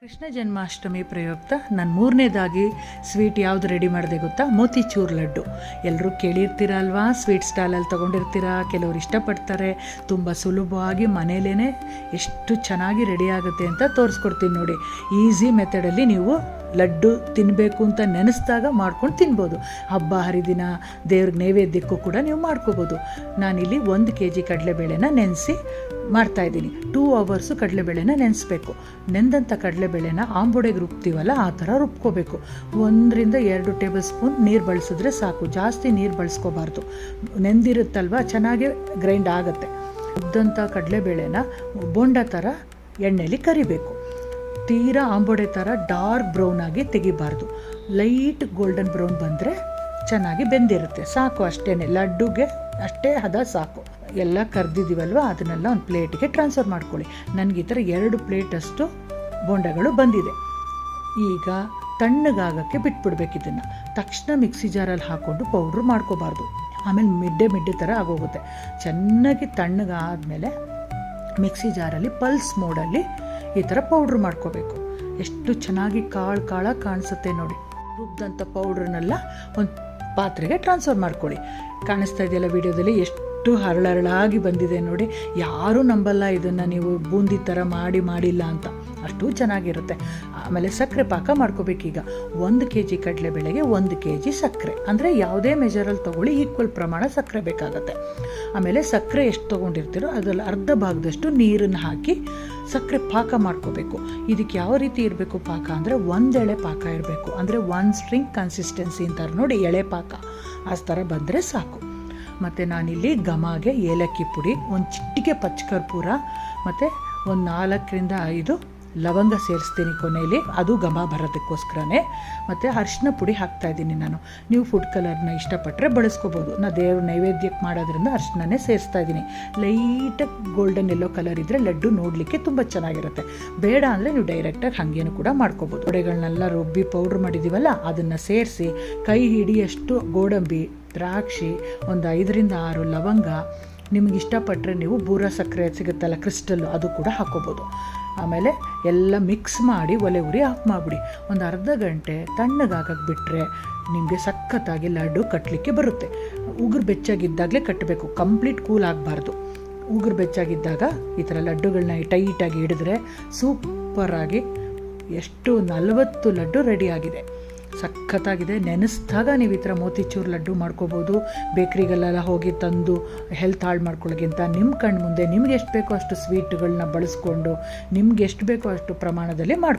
ಕೃಷ್ಣ ಜನ್ಮಾಷ್ಟಮಿ ಪ್ರಯುಕ್ತ ನಾನು ಮೂರನೇದಾಗಿ ಸ್ವೀಟ್ ಯಾವುದು ರೆಡಿ ಮಾಡಿದೆ ಗೊತ್ತಾ? ಮೋತಿಚೂರ್ ಲಡ್ಡು. ಎಲ್ಲರೂ ಕೇಳಿರ್ತೀರಲ್ವಾ, ಸ್ವೀಟ್ ಸ್ಟಾಲಲ್ಲಿ ತೊಗೊಂಡಿರ್ತೀರಾ, ಕೆಲವರು ಇಷ್ಟಪಡ್ತಾರೆ. ತುಂಬ ಸುಲಭವಾಗಿ ಮನೇಲೇ ಎಷ್ಟು ಚೆನ್ನಾಗಿ ರೆಡಿ ಆಗುತ್ತೆ ಅಂತ ತೋರಿಸ್ಕೊಡ್ತೀನಿ ನೋಡಿ. ಈಸಿ ಮೆಥಡಲ್ಲಿ ನೀವು ಲಡ್ಡು ತಿನ್ನಬೇಕು ಅಂತ ನೆನೆಸ್ದಾಗ ಮಾಡ್ಕೊಂಡು ತಿನ್ಬೋದು. ಹಬ್ಬ ಹರಿದಿನ ದೇವ್ರಿಗೆ ನೈವೇದ್ಯಕ್ಕೂ ಕೂಡ ನೀವು ಮಾಡ್ಕೋಬೋದು. ನಾನಿಲ್ಲಿ 1 kg ಕಡಲೆಬೇಳೆನ ನೆನೆಸಿ ಮಾಡ್ತಾಯಿದ್ದೀನಿ. 2 hours ಕಡಲೆಬೇಳೆನ ನೆನೆಸ್ಬೇಕು. ನೆಂದಂಥ ಕಡಲೆಬೇಳೆನ ಆಂಬೊಡೆಗೆ ರುಬ್ತೀವಲ್ಲ ಆ ಥರ ರುಬ್ಕೋಬೇಕು. 1 ರಿಂದ 2 ಟೇಬಲ್ ಸ್ಪೂನ್ ನೀರು ಬಳಸಿದ್ರೆ ಸಾಕು, ಜಾಸ್ತಿ ನೀರು ಬಳಸ್ಕೋಬಾರ್ದು. ನೆಂದಿರುತ್ತಲ್ವ, ಚೆನ್ನಾಗಿ ಗ್ರೈಂಡ್ ಆಗುತ್ತೆ. ರುಬ್ದಂಥ ಕಡಲೆಬೇಳೆನ ಬೋಂಡ ಥರ ಎಣ್ಣೆಲಿ ಕರಿಬೇಕು. ತೀರಾ ಆಂಬೊಡೆ ಥರ ಡಾರ್ಕ್ ಬ್ರೌನ್ ಆಗಿ ತೆಗಿಬಾರ್ದು. ಲೈಟ್ ಗೋಲ್ಡನ್ ಬ್ರೌನ್ ಬಂದರೆ ಚೆನ್ನಾಗಿ ಬೆಂದಿರುತ್ತೆ, ಸಾಕು. ಅಷ್ಟೇ, ಲಡ್ಡುಗೆ ಅಷ್ಟೇ ಹದ ಸಾಕು. ಎಲ್ಲ ಕರ್ದಿದ್ದೀವಲ್ವ, ಅದನ್ನೆಲ್ಲ ಒಂದು ಪ್ಲೇಟಿಗೆ ಟ್ರಾನ್ಸ್ಫರ್ ಮಾಡ್ಕೊಳ್ಳಿ. ನನಗೆ ಈ ಥರ 2 ಪ್ಲೇಟಷ್ಟು ಬೋಂಡಗಳು ಬಂದಿದೆ. ಈಗ ತಣ್ಣಗಾಗಕ್ಕೆ ಬಿಟ್ಬಿಡ್ಬೇಕು. ಇದನ್ನು ತಕ್ಷಣ ಮಿಕ್ಸಿ ಜಾರಲ್ಲಿ ಹಾಕ್ಕೊಂಡು ಪೌಡ್ರ್ ಮಾಡ್ಕೋಬಾರ್ದು, ಆಮೇಲೆ ಮಿಡ್ಡೆ ಥರ ಆಗೋಗುತ್ತೆ. ಚೆನ್ನಾಗಿ ತಣ್ಣಗಾದಮೇಲೆ ಮಿಕ್ಸಿ ಜಾರಲ್ಲಿ ಪಲ್ಸ್ ಮೋಡಲ್ಲಿ ಈ ಥರ ಪೌಡ್ರ್ ಮಾಡ್ಕೋಬೇಕು. ಎಷ್ಟು ಚೆನ್ನಾಗಿ ಕಾಳು ಕಾಣಿಸುತ್ತೆ ನೋಡಿ. ರುಬ್ದಂಥ ಪೌಡ್ರನ್ನೆಲ್ಲ ಒಂದು ಪಾತ್ರೆಗೆ ಟ್ರಾನ್ಸ್ಫರ್ ಮಾಡ್ಕೊಳ್ಳಿ. ಕಾಣಿಸ್ತಾ ಇದೆಯಲ್ಲ ವಿಡಿಯೋದಲ್ಲಿ, ಎಷ್ಟು ಹರಳಾಗಿ ಬಂದಿದೆ ನೋಡಿ. ಯಾರೂ ನಂಬಲ್ಲ ಇದನ್ನು ನೀವು ಬೂಂದಿ ಥರ ಮಾಡಿಲ್ಲ ಅಂತ, ಅಷ್ಟು ಚೆನ್ನಾಗಿರುತ್ತೆ. ಆಮೇಲೆ ಸಕ್ಕರೆ ಪಾಕ ಮಾಡ್ಕೋಬೇಕೀಗ. 1 kg ಕಡಲೆಬೇಳೆಗೆ 1 kg ಸಕ್ಕರೆ, ಅಂದರೆ ಯಾವುದೇ ಮೆಜರಲ್ಲಿ ತೊಗೊಳ್ಳಿ, ಈಕ್ವಲ್ ಪ್ರಮಾಣ ಸಕ್ಕರೆ ಬೇಕಾಗತ್ತೆ. ಆಮೇಲೆ ಸಕ್ಕರೆ ಎಷ್ಟು ತೊಗೊಂಡಿರ್ತೀರೋ ಅದರಲ್ಲಿ ಅರ್ಧ ಭಾಗದಷ್ಟು ನೀರನ್ನು ಹಾಕಿ ಸಕ್ಕರೆ ಪಾಕ ಮಾಡ್ಕೋಬೇಕು. ಇದಕ್ಕೆ ಯಾವ ರೀತಿ ಇರಬೇಕು ಪಾಕ ಅಂದರೆ, 1 ಎಳೆ ಪಾಕ ಇರಬೇಕು. ಅಂದರೆ 1 string ಕನ್ಸಿಸ್ಟೆನ್ಸಿ ಅಂತಾರೆ ನೋಡಿ, ಎಳೆ ಪಾಕ ಆ ಥರ ಬಂದರೆ ಸಾಕು. ಮತ್ತು ನಾನಿಲ್ಲಿ ಘಮಗೆ ಏಲಕ್ಕಿ ಪುಡಿ, 1 ಚಿಟಿಕೆ ಪಚ್ಚಕರ್ಪೂರ ಮತ್ತು ಒಂದು 4 ರಿಂದ 5 ಲವಂಗ ಸೇರಿಸ್ತೀನಿ ಕೊನೆಯಲ್ಲಿ, ಅದು ಘಮ ಬರೋದಕ್ಕೋಸ್ಕರನೇ. ಮತ್ತು ಅರಿಶಿನ ಪುಡಿ ಹಾಕ್ತಾಯಿದ್ದೀನಿ ನಾನು. ನೀವು ಫುಡ್ ಕಲರ್ನ ಇಷ್ಟಪಟ್ಟರೆ ಬಳಸ್ಕೋಬೋದು. ನಾನು ದೇವ್ರ ನೈವೇದ್ಯಕ್ಕೆ ಮಾಡೋದ್ರಿಂದ ಅರಿಶಿನೇ ಸೇರಿಸ್ತಾ ಇದ್ದೀನಿ. ಲೈಟಾಗಿ ಗೋಲ್ಡನ್ ಎಲ್ಲೋ ಕಲರ್ ಇದ್ದರೆ ಲಡ್ಡು ನೋಡಲಿಕ್ಕೆ ತುಂಬ ಚೆನ್ನಾಗಿರುತ್ತೆ. ಬೇಡ ಅಂದರೆ ನೀವು ಡೈರೆಕ್ಟಾಗಿ ಹಾಗೇನು ಕೂಡ ಮಾಡ್ಕೋಬೋದು. ವಡೆಗಳನ್ನೆಲ್ಲ ರುಬ್ಬಿ ಪೌಡ್ರ್ ಮಾಡಿದ್ದೀವಲ್ಲ, ಅದನ್ನು ಸೇರಿಸಿ ಕೈ ಹಿಡಿಯಷ್ಟು ಗೋಡಂಬಿ, ದ್ರಾಕ್ಷಿ, ಒಂದು 5 ರಿಂದ 6 ಲವಂಗ, ನಿಮಗೆ ಇಷ್ಟಪಟ್ಟರೆ ನೀವು ಬೂರ ಸಕ್ಕರೆ ಸಿಗುತ್ತಲ್ಲ ಕ್ರಿಸ್ಟಲ್ಲು, ಅದು ಕೂಡ ಹಾಕ್ಕೋಬೋದು. ಆಮೇಲೆ ಎಲ್ಲ ಮಿಕ್ಸ್ ಮಾಡಿ ಒಲೆ ಉರಿ ಆಫ್ ಮಾಡಿಬಿಡಿ. ಒಂದು ಅರ್ಧ ಗಂಟೆ ತಣ್ಣಗಾಗಕ್ಕೆ ಬಿಟ್ಟರೆ ನಿಮಗೆ ಸಖತ್ತಾಗಿ ಲಡ್ಡು ಕಟ್ಟಲಿಕ್ಕೆ ಬರುತ್ತೆ. ಉಗುರು ಬೆಚ್ಚಾಗಿದ್ದಾಗಲೇ ಕಟ್ಟಬೇಕು, ಕಂಪ್ಲೀಟ್ ಕೂಲ್ ಆಗಬಾರ್ದು. ಉಗುರು ಬೆಚ್ಚಾಗಿದ್ದಾಗ ಈ ಥರ ಲಡ್ಡುಗಳನ್ನ ಟೈಟಾಗಿ ಹಿಡಿದ್ರೆ ಸೂಪರಾಗಿ ಎಷ್ಟು 40 ಲಡ್ಡು ರೆಡಿಯಾಗಿದೆ. ಸಖತ್ತಾಗಿದೆ. ನೆನೆಸಿದಾಗ ನೀವು ಈ ಥರ ಮೋತಿಚೂರ್ ಲಡ್ಡು ಮಾಡ್ಕೋಬೋದು. ಬೇಕ್ರಿಗಳೆಲ್ಲ ಹೋಗಿ ತಂದು ಹೆಲ್ತ್ ಹಾಳು ಮಾಡ್ಕೊಳ್ಳೋಕ್ಕಿಂತ ನಿಮ್ಮ ಕಣ್ಣು ಮುಂದೆ ನಿಮ್ಗೆ ಎಷ್ಟು ಬೇಕೋ ಅಷ್ಟು ಸ್ವೀಟ್ಗಳನ್ನ ಬಳಸ್ಕೊಂಡು ನಿಮ್ಗೆ ಎಷ್ಟು ಬೇಕೋ ಅಷ್ಟು ಪ್ರಮಾಣದಲ್ಲಿ